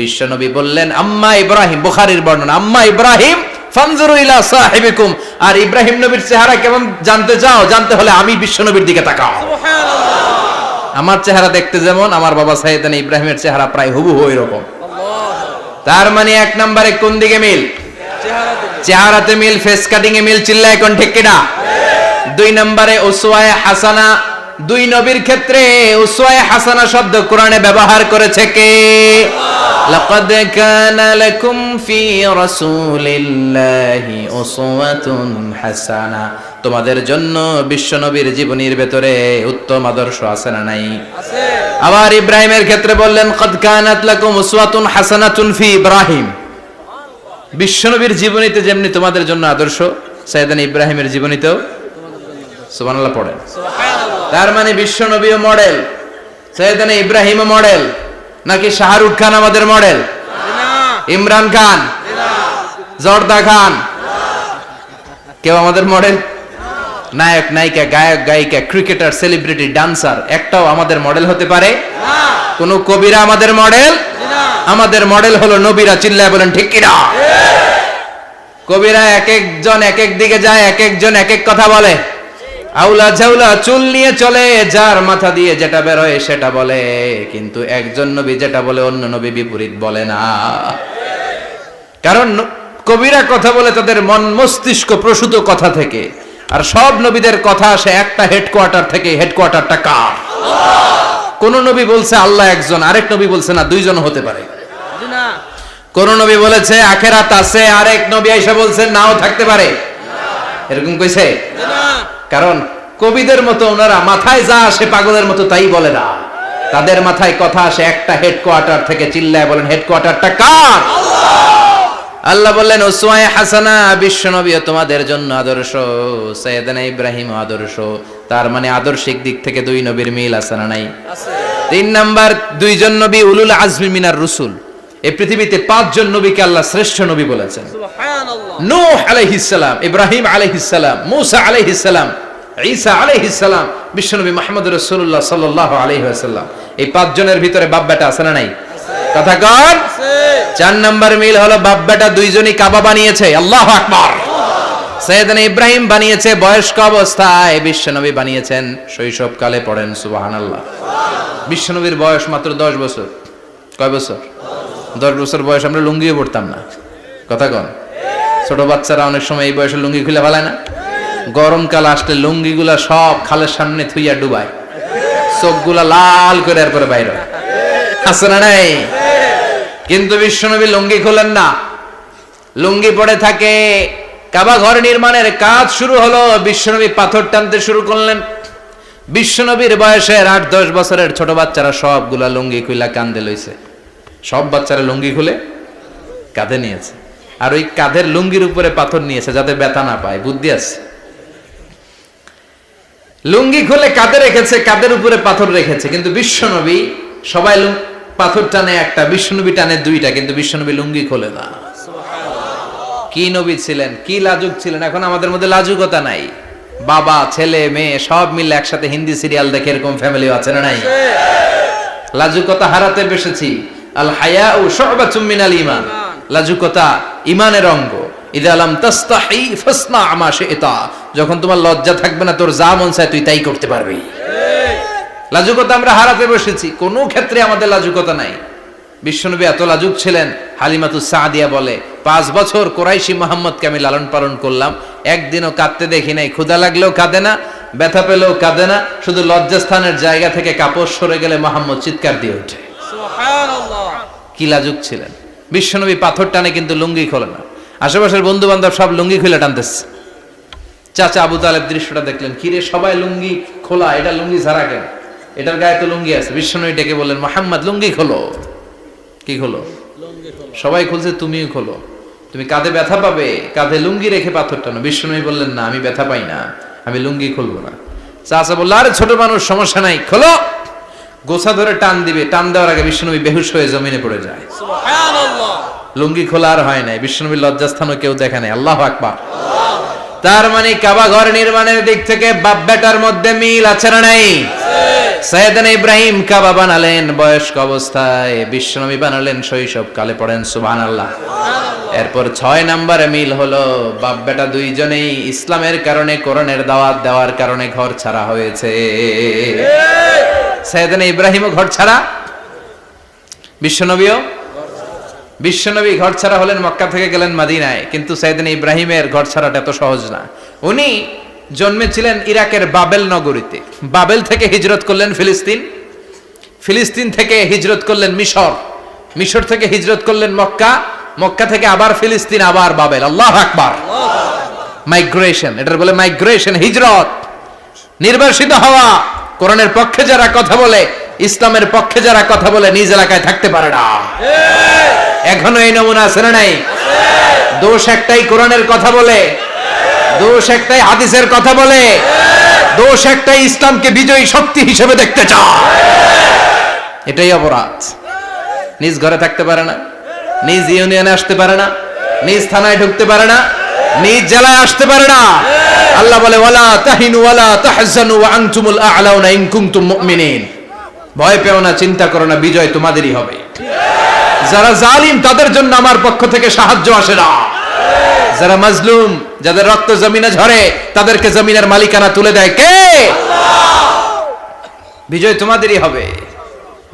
বিশ্বনবী বললেন আম্মা ইব্রাহিম। বুখারীর বর্ণনা, আম্মা ইব্রাহিম ফানজুরু ইলা সাহিবিকুম। আর ইব্রাহিম নবীর চেহারা কেমন জানতে চাও? জানতে হলে আমি বিশ্বনবীর দিকে তাকাও। সুবহানাল্লাহ। আমার চেহারা দেখতে যেমন, আমার বাবা সাইয়েদনা ইব্রাহিমের চেহারা প্রায় হুবহু এরকম। তার মানে এক নম্বরে কোন দিকে মিল? চেহারাতে মিল, ফেস কাটিং এ মিল। চিল্লায় কোন ঠিক কিনা? দুই নম্বরে উসওয়ায়ে হাসানা। দুই নবীর ক্ষেত্রে উসওয়ায়ে হাসানা শব্দ কোরআনে ব্যবহার করেছে কে? লাকাদ কানা লাকুম ফি রাসূলিল্লাহি উসওয়াতুন হাসানা। তোমাদের জন্য বিশ্বনবীর জীবনীর ভেতরে উত্তম আদর্শ আছে না নাই? আছে। আবার ইব্রাহিমের ক্ষেত্রে বললেন কাদ কানাত লাকুম উসওয়াতুন হাসানাতুন ফি ইব্রাহিম। বিশ্বনবীর জীবনীতে যেমনি তোমাদের জন্য আদর্শ, সাইয়েদনা ইব্রাহিমের জীবনীতেও। সুবহানাল্লাহ পড়েন। সুবহানাল্লাহ। তার মানে বিশ্বনবীও মডেল, সাইয়েদনা ইব্রাহিমও মডেল। নাকি শাহরুখ খান আমাদের মডেল? না। ইমরান খান? না। জর্দা খান? না। কেউ আমাদের মডেল? নায়ক নায়িকা, গায়ক গায়িকা, ক্রিকেটার, সেলিব্রিটি, ডান্সার একটাও আমাদের মডেল হতে পারে না। কোন কবিরা আমাদের মডেল? আমাদের মডেল হলো নবীরা। চিল্লায় বলেন ঠিক কিনা? কবিরা এক একজন এক এক দিকে যায়, এক একজন এক এক কথা বলে। আউলা ঝাউলা চুল নিয়ে চলে, যার মাথা দিয়ে যেটা বের হয় সেটা বলে। কিন্তু একজন নবী যেটা বলে অন্য নবী বিপরীত বলে না। কারণ কবিরা কথা বলে তাদের মন মস্তিষ্ক প্রসূত কথা থেকে, আর সব নবীদের কথা আসে একটা হেডকোয়ার্টার থেকে। হেডকোয়ার্টারটা কার? কোন নবী বলছে আল্লাহ একজন, আরেক নবী বলছে না দুইজন হতে পারে। কোন নবী বলেছে আখিরাত আছে, আরেক নবী এসে বলছে নাও থাকতে পারে। এরকম কইছে? কারণ কবিদের মতো ওনারা মাথায় যা আসে পাগলের মতো তাই বলে না। তাদের মাথায় কথা আসে একটা হেডকোয়ার্টার থেকে। চিল্লায় বলেন হেডকোয়ার্টারটা কার? আল্লাহ বললেন উসওয়ায়ে হাসানা। বিশ্বনবী তোমাদের জন্য আদর্শ, সাইয়েদনা ইব্রাহিম আদর্শ। তার মানে আদর্শিক দিক থেকে দুই নবীর মিল আছে না নাই? আছে। তিন নাম্বার, দুইজন নবী উলুল আজমি মিনার রুসুল। এই পৃথিবীতে পাঁচজন নবীকে আল্লাহ শ্রেষ্ঠ নবী বলেছেন। সুবহানাল্লাহ। নূহ আলাইহিস সালাম, ইব্রাহিম আলাইহিস সালাম, মূসা আলাইহিস সালাম, ঈসা আলাইহিস সালাম, বিশ্বনবী মুহাম্মদ রাসূলুল্লাহ সাল্লাল্লাহু আলাইহি ওয়াসাল্লাম। এই পাঁচজনের ভিতরে বাপ বেটা আছে না নাই? কথা কর। চার নাম্বার মিল হলো বাপ বেটা দুইজনই কাবা বানিয়েছে। আল্লাহু আকবার। সাইয়েদনা ইব্রাহিম বানিয়েছে বয়স্ক অবস্থায়, বিশ্বনবী বানিয়েছেন শৈশবকালে। পড়েন সুবহানাল্লাহ। বিশ্বনবীর বয়স মাত্র 10 বছর। কয় বছর? 10 বছর বয়স আমরা লুঙ্গিও পড়তাম না। কথা কন, ছোট বাচ্চারা অনেক সময় এই বয়সে লুঙ্গি খুলে ফেলায় না? গরমকাল আসলে লুঙ্গিগুলা সব খালের সামনে থুইয়া ডুবায়, চোখগুলা লাল করে এরপরে বাইরে আছে না নাই? কিন্তু বিশ্বনবী লুঙ্গি খোলেন না, লুঙ্গি পড়ে থাকে। কাবা ঘর নির্মাণের কাজ শুরু হলো, বিশ্বনবী পাথর টানতে শুরু করলেন। বিশ্বনবীর বয়সের 8-10 বছরের ছোট বাচ্চারা সবগুলা লুঙ্গি খুলে কাঁধে লইছে, সব বাচ্চারা লুঙ্গি খুলে কাঁধে নিয়েছে, আর ওই কাঁধের লুঙ্গির উপরে পাথর নিয়েছে যাতে ব্যথা না পায়। বুদ্ধি আছে। লুঙ্গি খুলে কাঁধে রেখেছে, কাঁধের উপরে পাথর রেখেছে, কিন্তু বিশ্বনবী সবাই পাথর টানে একটা, বিশ্বনবী টানে দুইটা, কিন্তু বিশ্বনবী লুঙ্গি খোলে না। কি নবী ছিলেন, কি লাজুক ছিলেন। এখন আমাদের মধ্যে লাজুকতা নাই, বাবা ছেলে মেয়ে সব মিলে একসাথে হিন্দি সিরিয়াল দেখে এরকম ফ্যামিলিও আছে না নাই? লাজুকতা হারাতে বসেছি। আল হায়াউ শুবাতুম মিনাল ঈমান, লাজুকতা ঈমানের অঙ্গ। ইযা লাম তাস্তাহি ফাসনা মা শি'তা, যখন তোমার লজ্জা থাকবে না, তোর যা মন চায় তুই তাই করতে পারবি। লাজুকতা আমরা হারাতে বসেছি, কোনো ক্ষেত্রে আমাদের লাজুকতা নাই। বিশ্বনবী এত লাজুক ছিলেন, হালিমাতুস সাদিয়া বলে 5 বছর কুরাইশি মুহাম্মদকে আমি লালন পালন করলাম, একদিনও কাঁদতে দেখি নাই। ক্ষুধা লাগলেও কাঁদে না, ব্যথা পেলেও কাঁদে না, শুধু লজ্জাস্থানের জায়গা থেকে কাপড় সরে গেলে মুহাম্মদ চিৎকার দিয়ে ওঠে। সুবহানাল্লাহ, কি লাজুক ছিলেন। বিশ্বনবী পাথর টানে কিন্তু লুঙ্গি খোলে না। আশেপাশের বন্ধু বান্ধব সব লুঙ্গি খুলে টানতেছে। চাচা আবু তালেব দৃশ্যটা দেখলেন, কিরে সবাই লুঙ্গি খোলা, এটা লুঙ্গি ছাড়া কেন? এটার গায়ে তো লুঙ্গি আছে। বিশ্বনবী ডেকে বললেন, মুহাম্মদ লুঙ্গি খোলো। কি খোলো? সবাই খুলছে, তুমিও খোলো, তুমি কাঁধে ব্যথা পাবে, কাঁধে লুঙ্গি রেখে পাথর টানো। বিশ্বনবী বললেন, না আমি ব্যথা পাই না, আমি লুঙ্গি খুলবো না। চাচা বলল, আরে ছোট মানুষ, সমস্যা নাই, খোলো। গোছা ধরে টান দিবে, টান দেওয়ার আগে বিশ্বনবী বেহুশ হয়ে জমিনে পড়ে যায়। সুবহানাল্লাহ, লুঙ্গি খোলা আর হয় নাই। বিশ্বনবীর লজ্জাস্থানও কেউ দেখে নাই। আল্লাহু আকবার। তার মানে কাবা ঘর নির্মাণের দিক থেকে বাপ বেটার মধ্যে মিল আছে না নাই? সাইয়েদনা ইব্রাহিম কাবা বানালেন বয়স্ক অবস্থায়, বিশ্বনবী বানালেন শৈশবকালে। পড়েন সুবহানাল্লাহ। এরপর 6 নম্বরে মিল হলো, বাপ বেটা দুইজনেই ইসলামের কারণে, কোরআনের দাওয়াত দেওয়ার কারণে ঘর ছাড়া হয়েছে। সাইয়েদনা ইব্রাহিমও ঘর ছাড়া, বিশ্বনবীও। বিশ্বনবী ঘর ছাড়া হলেন, মক্কা থেকে গেলেন মদিনায়, কিন্তু সাইয়েদনা ইব্রাহিমের ঘর ছাড়াটা এত সহজ না। উনি জন্মেছিলেন ইরাকের বাবেল নগরীতে, বাবেল থেকে হিজরত করলেন ফিলিস্তিন, ফিলিস্তিন থেকে হিজরত করলেন মিশর, মিশর থেকে হিজরত করলেন মক্কা, মক্কা থেকে আবার ফিলিস্তিন, আবার বাবেল। আল্লাহু আকবার। মাইগ্রেশন, এটার বলে মাইগ্রেশন, হিজরত, নির্বাসিত হওয়া। কোরআনের পক্ষে যারা কথা বলে, ইসলামের পক্ষে যারা কথা বলে, নিজ এলাকায় থাকতে পারে না। এখনো এই নমুনা আছে না নাই? দোষ একটাই, কোরআনের কথা বলে, দোষ একটাই, হাদিসের কথা বলে, দোষ একটাই, ইসলামকে বিজয়ী শক্তি হিসেবে দেখতে চায়। এটাই অপরাধ। নিজ ঘরে থাকতে পারে না, নিজ ইউনিয়নে আসতে পারে না, নিজ থানায় ঢুকতে পারে না, নিজ জেলায় আসতে পারে না। আল্লাহ বলে, ওয়ালা তাহিনু ওয়ালা তাহজানু ওয়া আনতুমুল আ'লাউনা ইন কুনতুম মুমিনিন। ভয় পেও না, চিন্তা করো না, বিজয় তোমাদেরই হবে। যারা জালিম তাদের জন্য আমার পক্ষ থেকে সাহায্য আসে না। যারা মাজলুম, যাদের রক্ত জমিনে ঝরে, তাদেরকে জমিনের মালিকানা তুলে দেয় কে? আল্লাহ। বিজয় তোমাদেরই হবে,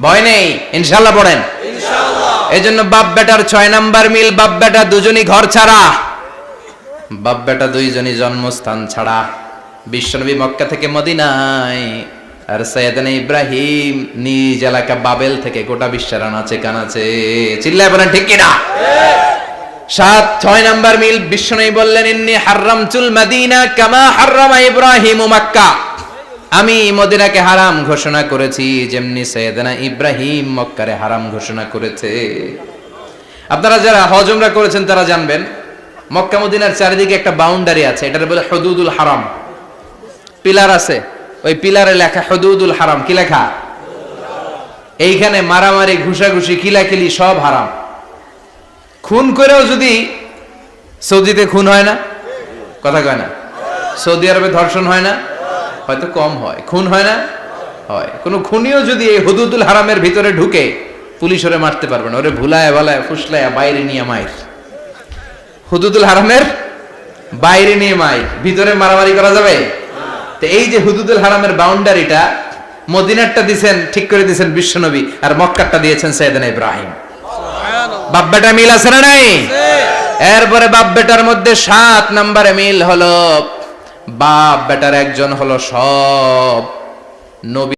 ভয় নেই, ইনশাআল্লাহ। পড়েন ইনশাআল্লাহ। এজন্য বাপ বেটার 6 নাম্বার মিল, বাপ বেটা দুজনই ঘর ছাড়া, বাপ বেটা দুইজনই জন্মস্থান ছাড়া। বিশ্বনবী মক্কা থেকে মদিনায়, আর সাইয়েদনা ইব্রাহিম নিজ এলাকা বাবেল থেকে গোটা বিশ্বের আনাচে কানাচে। চিল্লায় বলেন ঠিক কিনা? 6 নাম্বার মিল, বিশ্বনবী বললেন, ইন্নী হারামতুল মদিনা কামা হারামা ইব্রাহিম মক্কা। আমি মদিনাকে হারাম ঘোষণা করেছি যেমনি সাইয়েদনা ইব্রাহিম মক্কারে হারাম ঘোষণা করেছে। আপনারা যারা হজ উমরা করেছেন তারা জানবেন, মক্কা মদিনার চারিদিকে একটা বাউন্ডারি আছে, এটার বলে হুদুদুল হারাম। পিলার আছে, ওই পিলারে লেখা হুদুদুল হারাম। কি লেখা? এইখানে মারামারি, ঘুষাঘুষি, কিলাকিলি সব হারাম। খুন করেও যদি, সৌদিতে খুন হয় না, কথা কয় না? সৌদি আরবে ধর্ষণ হয় না, হয়তো কম হয়, খুন হয় না, হয়। কোন খুনিও যদি এই হুদুদুল হারামের ভিতরে ঢুকে, পুলিশ ওরে মারতে পারবে না, ওরে ভুলায় ভালায় ফুসলায় বাইরে নিয়ে মাইর। হুদুদুল হারামের বাইরে নিয়ে মাইর, ভিতরে মারামারি করা যাবে? তো এই যে হুদুদুল হারামের বাউন্ডারিটা, মদিনারটা দিয়েছেন, ঠিক করে দিয়েছেন বিশ্বনবী, আর মক্কারটা দিয়েছেন সাইয়েদনা ইব্রাহিম। বাপ বেটা মিল আছে না নাই? এরপরে বাপ বেটার মধ্যে 7 নম্বরে মিল হলো বাপ বেটার একজন হলো সব নবী